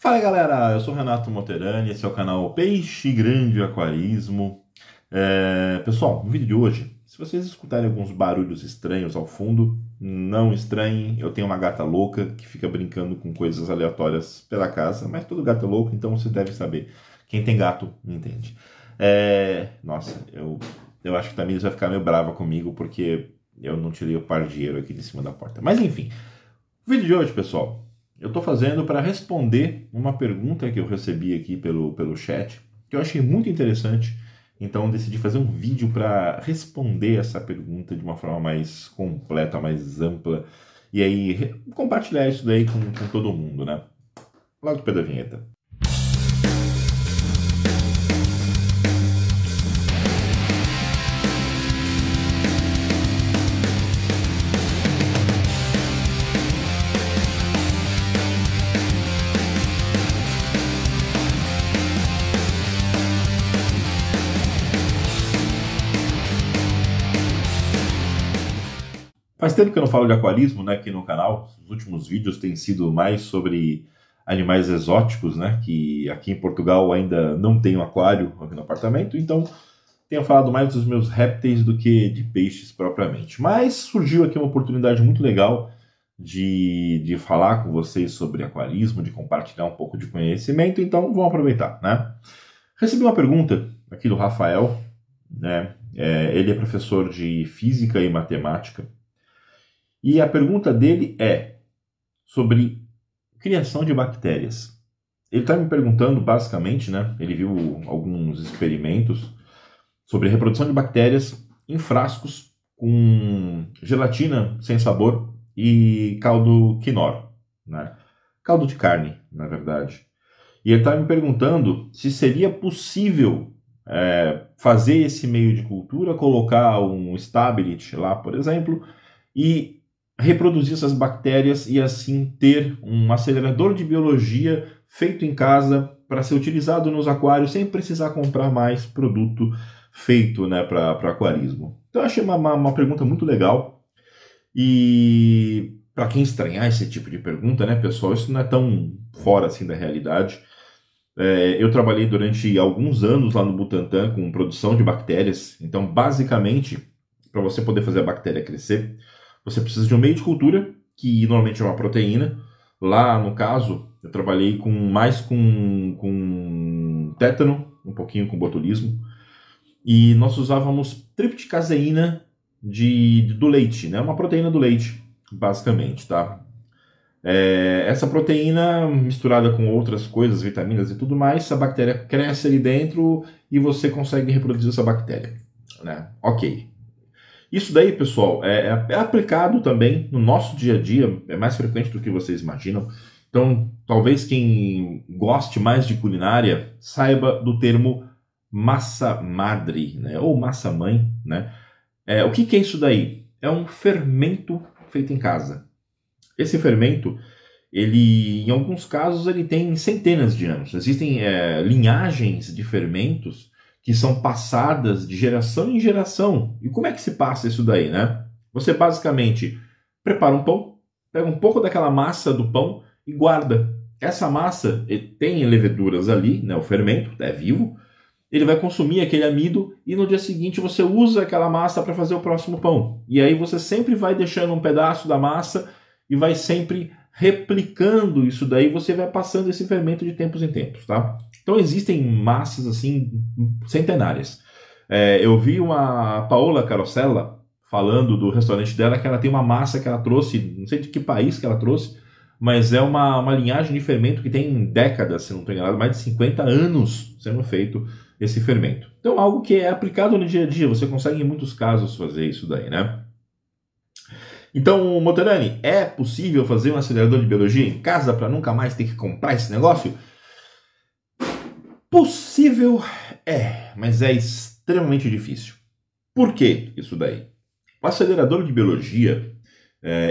Fala galera, eu sou Renato Moterani, esse é o canal Peixe Grande Aquarismo. Pessoal, no vídeo de hoje, se vocês escutarem alguns barulhos estranhos ao fundo, não estranhem, eu tenho uma gata louca que fica brincando com coisas aleatórias pela casa, mas todo gato é louco, então você deve saber. Quem tem gato entende. Nossa, eu acho que a Tamires vai ficar meio brava comigo porque eu não tirei o pardieiro aqui de cima da porta. Mas enfim, o vídeo de hoje, pessoal, eu estou fazendo para responder uma pergunta que eu recebi aqui pelo chat, que eu achei muito interessante, então decidi fazer um vídeo para responder essa pergunta de uma forma mais completa, mais ampla, e aí compartilhar isso daí com todo mundo, né? Logo depois da vinheta. Faz tempo que eu não falo de aquarismo, né, aqui no canal. Os últimos vídeos têm sido mais sobre animais exóticos, né, que aqui em Portugal ainda não tenho aquário aqui no apartamento, então tenho falado mais dos meus répteis do que de peixes propriamente. Mas surgiu aqui uma oportunidade muito legal de falar com vocês sobre aquarismo, de compartilhar um pouco de conhecimento, então vamos aproveitar, né? Recebi uma pergunta aqui do Rafael, né? Ele é professor de física e matemática. E a pergunta dele é sobre criação de bactérias. Ele está me perguntando, basicamente, né? Ele viu alguns experimentos sobre a reprodução de bactérias em frascos com gelatina sem sabor e caldo quinor, né? Caldo de carne, na verdade. E ele está me perguntando se seria possível fazer esse meio de cultura, colocar um stability lá, por exemplo, e reproduzir essas bactérias e assim ter um acelerador de biologia feito em casa para ser utilizado nos aquários sem precisar comprar mais produto feito, né, para aquarismo. Então eu achei uma pergunta muito legal e para quem estranhar esse tipo de pergunta, né, pessoal, isso não é tão fora assim da realidade. Eu trabalhei durante alguns anos lá no Butantan com produção de bactérias, então basicamente para você poder fazer a bactéria crescer, você precisa de um meio de cultura, que normalmente é uma proteína. Lá, no caso, eu trabalhei mais com tétano, um pouquinho com botulismo. E nós usávamos tripticaseína do leite, né? Uma proteína do leite, basicamente, tá? Essa proteína, misturada com outras coisas, vitaminas e tudo mais, a bactéria cresce ali dentro e você consegue reproduzir essa bactéria, né? Ok. Isso daí, pessoal, é aplicado também no nosso dia a dia, é mais frequente do que vocês imaginam. Então, talvez quem goste mais de culinária saiba do termo massa madre, né? Ou massa mãe, né? O que é isso daí? É um fermento feito em casa. Esse fermento, ele, em alguns casos, ele tem centenas de anos. Existem linhagens de fermentos que são passadas de geração em geração. E como é que se passa isso daí, né? Você basicamente prepara um pão, pega um pouco daquela massa do pão e guarda. Essa massa tem leveduras ali, né? O fermento é vivo. Ele vai consumir aquele amido e no dia seguinte você usa aquela massa para fazer o próximo pão. E aí você sempre vai deixando um pedaço da massa e vai sempre replicando isso daí, você vai passando esse fermento de tempos em tempos, tá? Então existem massas assim centenárias. Eu vi a Paola Carosella falando do restaurante dela que ela tem uma massa que ela trouxe, não sei de que país que ela trouxe, mas é uma linhagem de fermento que tem décadas, se não estou enganado, mais de 50 anos sendo feito esse fermento. Então algo que é aplicado no dia a dia, você consegue em muitos casos fazer isso daí, né? Então, Moterani, é possível fazer um acelerador de biologia em casa para nunca mais ter que comprar esse negócio? Possível mas é extremamente difícil. Por que isso daí? O acelerador de biologia,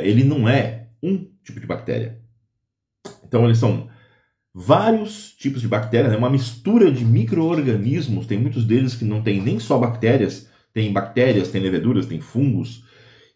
ele não é um tipo de bactéria. Então, eles são vários tipos de bactérias, né? Uma mistura de micro-organismos, tem muitos deles que não tem nem só bactérias, tem leveduras, tem fungos.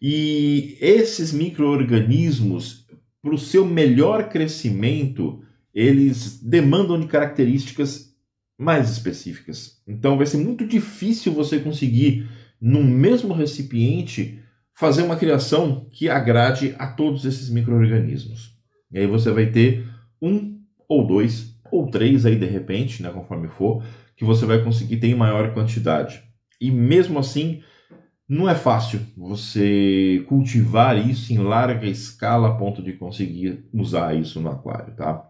E esses micro-organismos, para o seu melhor crescimento, eles demandam de características mais específicas. Então vai ser muito difícil você conseguir, num mesmo recipiente, fazer uma criação que agrade a todos esses micro-organismos. E aí você vai ter um ou dois ou três aí de repente, né, conforme for, que você vai conseguir ter em maior quantidade. E mesmo assim, não é fácil você cultivar isso em larga escala a ponto de conseguir usar isso no aquário, tá?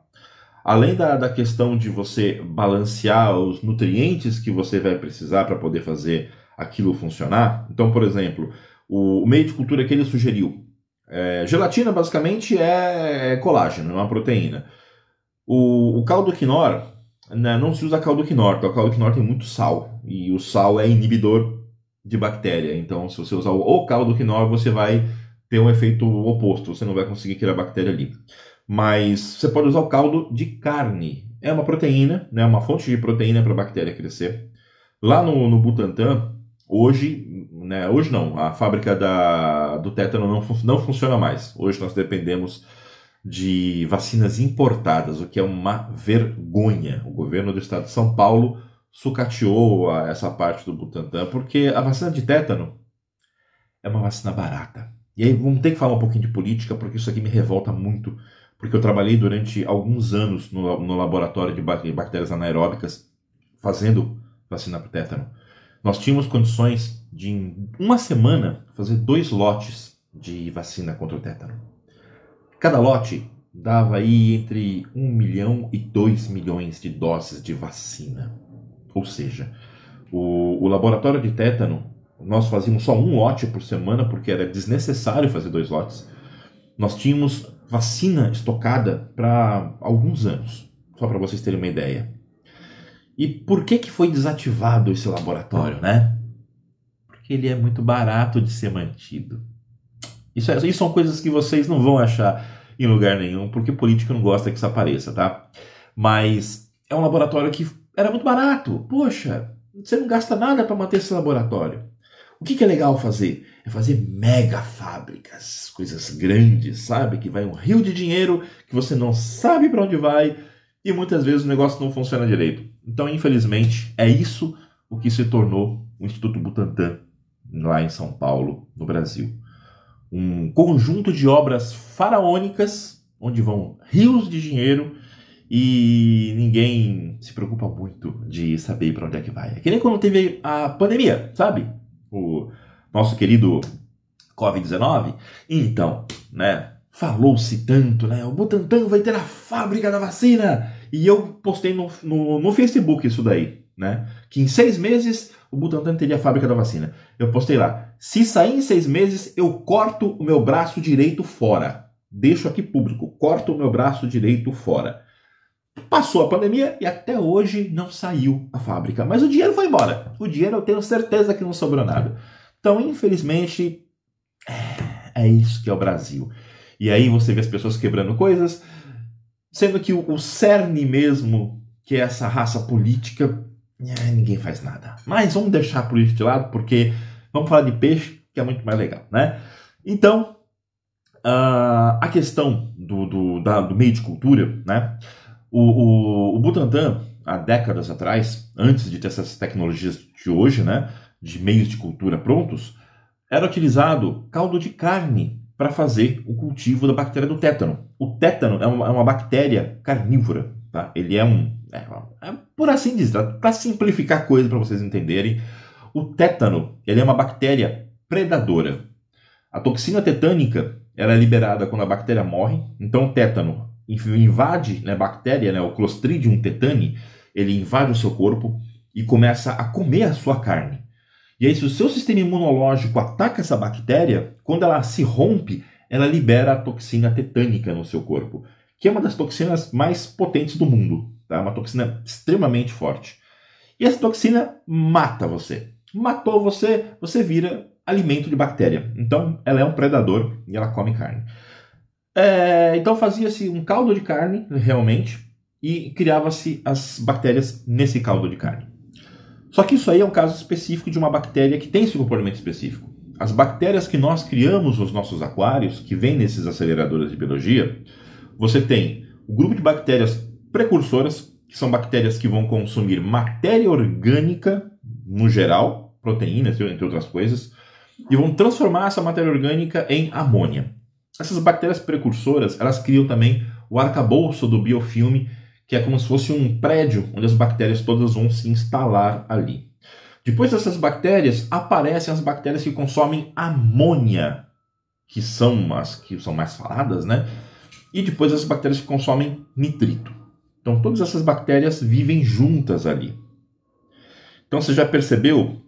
Além da questão de você balancear os nutrientes que você vai precisar para poder fazer aquilo funcionar. Então, por exemplo, o meio de cultura que ele sugeriu. Gelatina basicamente é colágeno, é uma proteína. O caldo quinor, né, não se usa caldo quinor, porque o caldo quinor tem muito sal. E o sal é inibidor de bactéria. Então, se você usar o caldo quinor, você vai ter um efeito oposto. Você não vai conseguir criar bactéria ali. Mas você pode usar o caldo de carne. É uma proteína, né, uma fonte de proteína para a bactéria crescer. Lá no Butantan, hoje não, a fábrica do tétano não funciona mais. Hoje nós dependemos de vacinas importadas, o que é uma vergonha. O governo do estado de São Paulo sucateou essa parte do Butantan, porque a vacina de tétano é uma vacina barata. E aí vamos ter que falar um pouquinho de política, porque isso aqui me revolta muito, porque eu trabalhei durante alguns anos no laboratório de bactérias anaeróbicas fazendo vacina para tétano. Nós tínhamos condições de, em uma semana, fazer 2 lotes de vacina contra o tétano. Cada lote dava aí entre 1 milhão e 2 milhões de doses de vacina. Ou seja, o laboratório de tétano, nós fazíamos só 1 lote por semana, porque era desnecessário fazer 2 lotes. Nós tínhamos vacina estocada para alguns anos, só para vocês terem uma ideia. E por que foi desativado esse laboratório, né? Porque ele é muito barato de ser mantido. Isso são coisas que vocês não vão achar em lugar nenhum, porque político não gosta que isso apareça, tá? Mas é um laboratório que era muito barato. Poxa, você não gasta nada para manter esse laboratório. O que é legal fazer? É fazer mega fábricas, coisas grandes, sabe? Que vai um rio de dinheiro, que você não sabe para onde vai, e muitas vezes o negócio não funciona direito. Então, infelizmente, é isso o que se tornou o Instituto Butantan, lá em São Paulo, no Brasil. Um conjunto de obras faraônicas, onde vão rios de dinheiro e ninguém se preocupa muito de saber para onde é que vai. É que nem quando teve a pandemia, sabe? O nosso querido Covid-19. Então, né? Falou-se tanto, né? O Butantan vai ter a fábrica da vacina. E eu postei no Facebook isso daí, né? Que em 6 meses o Butantan teria a fábrica da vacina. Eu postei lá. Se sair em 6 meses, eu corto o meu braço direito fora. Deixo aqui público. Corto o meu braço direito fora. Passou a pandemia e até hoje não saiu a fábrica. Mas o dinheiro foi embora. O dinheiro eu tenho certeza que não sobrou nada. Então, infelizmente, é isso que é o Brasil. E aí você vê as pessoas quebrando coisas, sendo que o cerne mesmo, que é essa raça política, ninguém faz nada. Mas vamos deixar a política de lado, porque vamos falar de peixe, que é muito mais legal, né? Então, a questão do meio de cultura, né? O Butantan, há décadas atrás, antes de ter essas tecnologias de hoje, né? De meios de cultura prontos, era utilizado caldo de carne para fazer o cultivo da bactéria do tétano. O tétano é uma bactéria carnívora, tá? Ele por assim dizer, para simplificar a coisa para vocês entenderem, o tétano ele é uma bactéria predadora. A toxina tetânica ela é liberada quando a bactéria morre. Então o tétano invade, né, a bactéria, né, o Clostridium tetani, ele invade o seu corpo e começa a comer a sua carne. E aí, se o seu sistema imunológico ataca essa bactéria, quando ela se rompe, ela libera a toxina tetânica no seu corpo, que é uma das toxinas mais potentes do mundo, tá? Uma toxina extremamente forte. E essa toxina mata você. Matou você, você vira alimento de bactéria. Então, ela é um predador e ela come carne. Então, fazia-se um caldo de carne, realmente, e criava-se as bactérias nesse caldo de carne. Só que isso aí é um caso específico de uma bactéria que tem esse comportamento específico. As bactérias que nós criamos nos nossos aquários, que vêm nesses aceleradores de biologia, você tem o grupo de bactérias precursoras, que são bactérias que vão consumir matéria orgânica, no geral, proteínas, entre outras coisas, e vão transformar essa matéria orgânica em amônia. Essas bactérias precursoras, elas criam também o arcabouço do biofilme, que é como se fosse um prédio onde as bactérias todas vão se instalar ali. Depois dessas bactérias, aparecem as bactérias que consomem amônia, que são as que são mais faladas, né? E depois as bactérias que consomem nitrito. Então todas essas bactérias vivem juntas ali. Então você já percebeu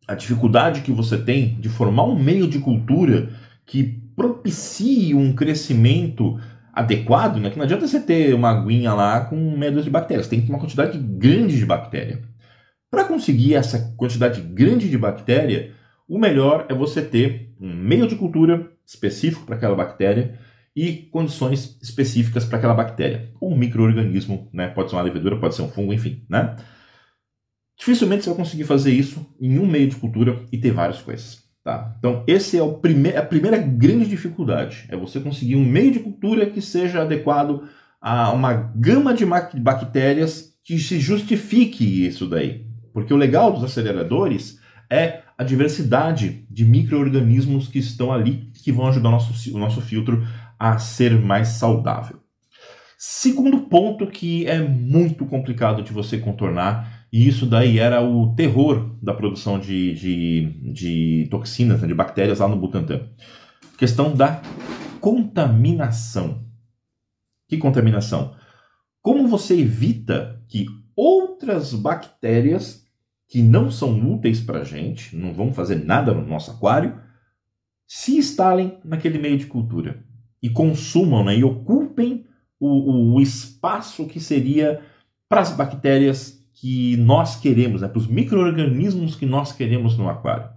a dificuldade que você tem de formar um meio de cultura que propicie um crescimento adequado, né? Que não adianta você ter uma aguinha lá com meia dúzia de bactérias, tem que ter uma quantidade grande de bactéria. Para conseguir essa quantidade grande de bactéria, o melhor é você ter um meio de cultura específico para aquela bactéria e condições específicas para aquela bactéria. Ou um micro-organismo, né? Pode ser uma levedura, pode ser um fungo, enfim, né? Dificilmente você vai conseguir fazer isso em um meio de cultura e ter várias coisas. Tá? Então, esse é a primeira grande dificuldade. É você conseguir um meio de cultura que seja adequado a uma gama de bactérias que se justifique isso daí. Porque o legal dos aceleradores é a diversidade de micro-organismos que estão ali, que vão ajudar o nosso filtro a ser mais saudável. Segundo ponto que é muito complicado de você contornar, e isso daí era o terror da produção de toxinas, né, de bactérias lá no Butantan. Questão da contaminação. Que contaminação? Como você evita que outras bactérias que não são úteis para a gente, não vão fazer nada no nosso aquário, se instalem naquele meio de cultura e consumam, né, e ocupem o espaço que seria para as bactérias que nós queremos, né, para os micro-organismos que nós queremos no aquário.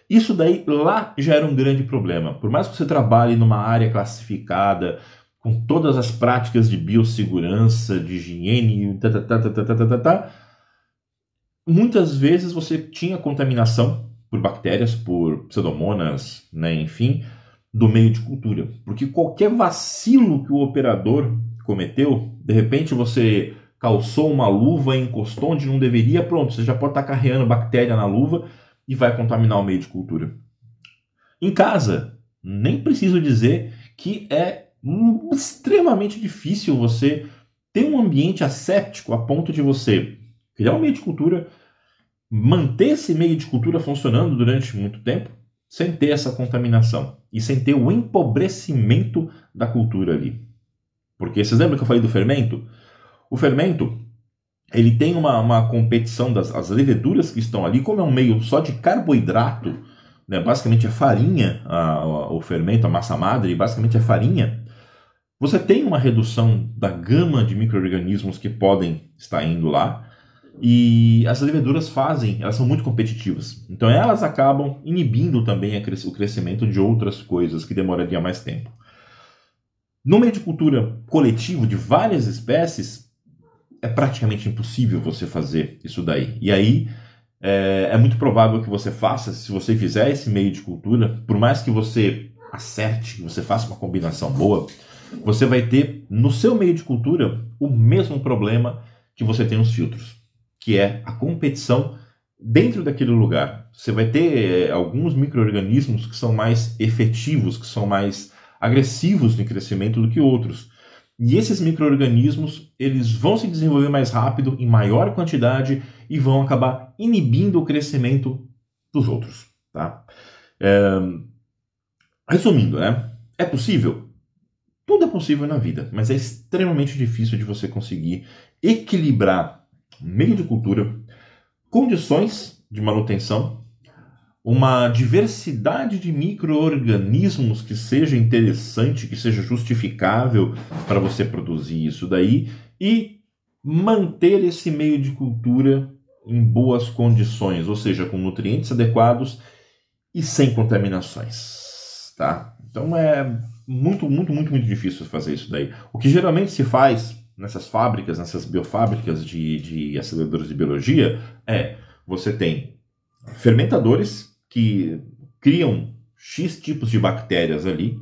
Isso daí lá já era um grande problema. Por mais que você trabalhe numa área classificada, com todas as práticas de biossegurança, de higiene, muitas vezes você tinha contaminação por bactérias, por pseudomonas, né, enfim, do meio de cultura. Porque qualquer vacilo que o operador cometeu, de repente você calçou uma luva e encostou onde não deveria, pronto, você já pode estar carregando bactéria na luva e vai contaminar o meio de cultura. Em casa, nem preciso dizer que é extremamente difícil você ter um ambiente asséptico a ponto de você criar um meio de cultura, manter esse meio de cultura funcionando durante muito tempo, sem ter essa contaminação e sem ter o empobrecimento da cultura ali. Porque vocês lembram que eu falei do fermento? O fermento, ele tem uma competição das leveduras que estão ali, como é um meio só de carboidrato, né, basicamente é farinha, o fermento, a massa madre, basicamente é farinha. Você tem uma redução da gama de micro-organismos que podem estar indo lá, e as leveduras elas são muito competitivas. Então elas acabam inibindo também o crescimento de outras coisas que demoraria mais tempo. No meio de cultura coletivo de várias espécies, é praticamente impossível você fazer isso daí. E aí é muito provável que você faça, se você fizer esse meio de cultura, por mais que você acerte, que você faça uma combinação boa, você vai ter no seu meio de cultura o mesmo problema que você tem nos filtros, que é a competição dentro daquele lugar. Você vai ter alguns micro-organismos que são mais efetivos, que são mais agressivos no crescimento do que outros. E esses micro-organismos, eles vão se desenvolver mais rápido, em maior quantidade, e vão acabar inibindo o crescimento dos outros. Tá? Resumindo, né? É possível? Tudo é possível na vida, mas é extremamente difícil de você conseguir equilibrar meio de cultura, condições de manutenção, uma diversidade de micro-organismos que seja interessante, que seja justificável para você produzir isso daí e manter esse meio de cultura em boas condições, ou seja, com nutrientes adequados e sem contaminações, tá? Então é muito difícil fazer isso daí. O que geralmente se faz nessas fábricas, nessas biofábricas de aceleradores de biologia, você tem fermentadores que criam X tipos de bactérias ali,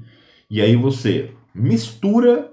e aí você mistura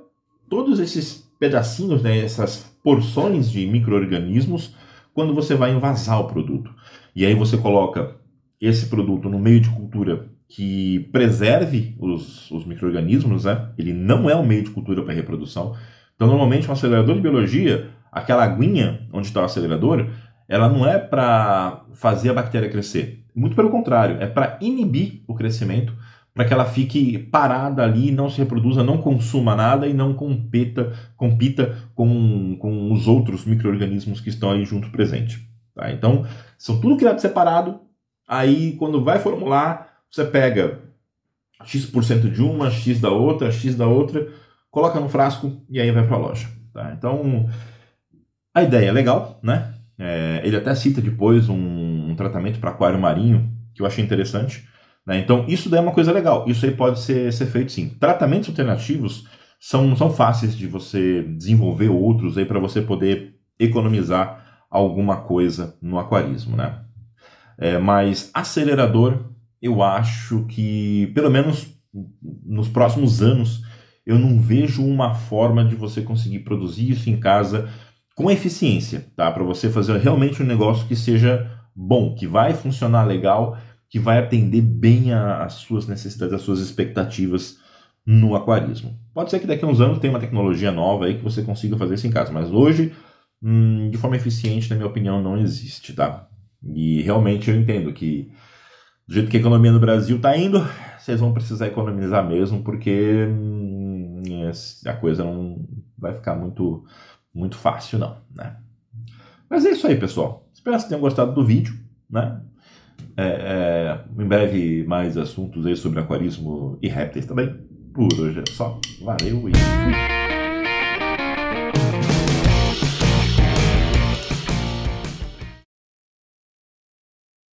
todos esses pedacinhos, né, essas porções de micro-organismos quando você vai envasar o produto. E aí você coloca esse produto no meio de cultura que preserve os micro-organismos, né? Ele não é um meio de cultura para reprodução. Então, normalmente, um acelerador de biologia, aquela aguinha onde está o acelerador, ela não é para fazer a bactéria crescer. Muito pelo contrário, é para inibir o crescimento, para que ela fique parada ali, não se reproduza, não consuma nada e não compita com os outros micro-organismos que estão aí junto presente. Tá? Então, são tudo criado separado. Aí, quando vai formular, você pega X% de uma, X da outra, coloca no frasco e aí vai para a loja. Tá? Então, a ideia é legal, né? Ele até cita depois um tratamento para aquário marinho, que eu achei interessante. Né? Então, isso daí é uma coisa legal. Isso aí pode ser feito sim. Tratamentos alternativos são fáceis de você desenvolver outros aí para você poder economizar alguma coisa no aquarismo, né? Mas acelerador, eu acho que, pelo menos nos próximos anos, eu não vejo uma forma de você conseguir produzir isso em casa com eficiência, tá? Para você fazer realmente um negócio que seja bom, que vai funcionar legal, que vai atender bem às suas necessidades, às suas expectativas no aquarismo. Pode ser que daqui a uns anos tenha uma tecnologia nova aí que você consiga fazer isso em casa, mas hoje, de forma eficiente, na minha opinião, não existe, tá? E realmente eu entendo que do jeito que a economia no Brasil está indo, vocês vão precisar economizar mesmo, porque a coisa não vai ficar muito, muito fácil, não, né? Mas é isso aí, pessoal. Espero que vocês tenham gostado do vídeo, né? Em breve, mais assuntos aí sobre aquarismo e répteis também. Por hoje é só. Valeu e fui!